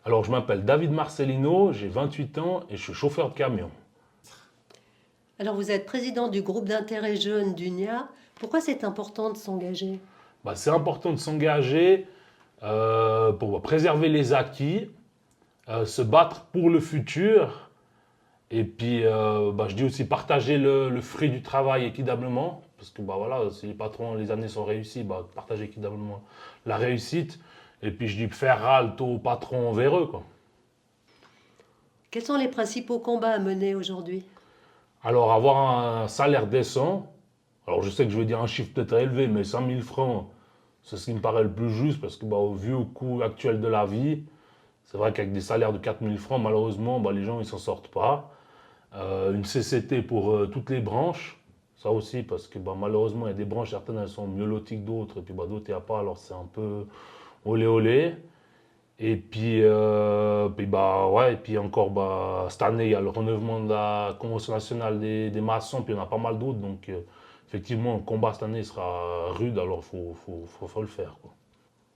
Alors, je m'appelle David Marcelino, j'ai 28 ans et je suis chauffeur de camion. Alors vous êtes président du groupe d'intérêt jeune d'UNIA. Pourquoi c'est important de s'engager? C'est important de s'engager pour préserver les acquis, se battre pour le futur et puis je dis aussi partager le fruit du travail équitablement. Parce que voilà, si les patrons, les années sont réussies, partager équitablement la réussite. Et puis je dis faire halte aux patrons envers eux, quoi. Quels sont les principaux combats à mener aujourd'hui? Alors, avoir un salaire décent, alors je sais que je vais dire un chiffre peut-être élevé, mais 5 000 francs, c'est ce qui me paraît le plus juste, parce que vu au coût actuel de la vie, c'est vrai qu'avec des salaires de 4 000 francs, malheureusement, les gens ils s'en sortent pas. Une CCT pour toutes les branches, ça aussi, parce que malheureusement, il y a des branches, certaines elles sont mieux loties que d'autres, et puis d'autres, il n'y a pas, alors c'est un peu olé olé. Et puis, ouais, et puis encore, cette année, il y a le renouvellement de la Convention nationale des maçons, puis il y en a pas mal d'autres. Donc, effectivement, le combat cette année sera rude, alors faut le faire, quoi.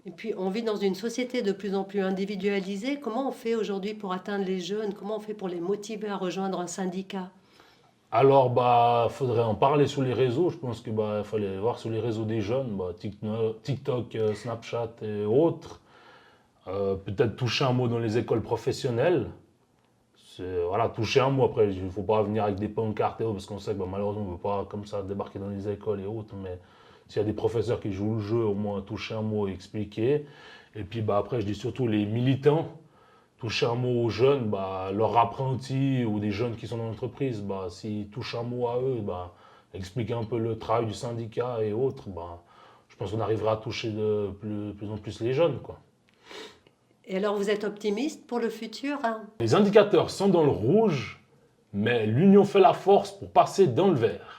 Et puis on vit dans une société de plus en plus individualisée. Comment on fait aujourd'hui pour atteindre les jeunes? Comment on fait pour les motiver à rejoindre un syndicat? Alors, faudrait en parler sur les réseaux. Je pense que il fallait voir sur les réseaux des jeunes, TikTok, Snapchat et autres. Peut-être toucher un mot dans les écoles professionnelles. Voilà, toucher un mot. Après, il ne faut pas venir avec des pancartes et autres, parce qu'on sait que malheureusement, on ne peut pas comme ça débarquer dans les écoles et autres. Mais s'il y a des professeurs qui jouent le jeu, au moins toucher un mot et expliquer. Et puis après, je dis surtout les militants, toucher un mot aux jeunes, leurs apprentis ou des jeunes qui sont dans l'entreprise, s'ils touchent un mot à eux, expliquer un peu le travail du syndicat et autres, je pense qu'on arrivera à toucher de plus en plus les jeunes, quoi. Et alors vous êtes optimiste pour le futur, hein? Les indicateurs sont dans le rouge, mais l'union fait la force pour passer dans le vert.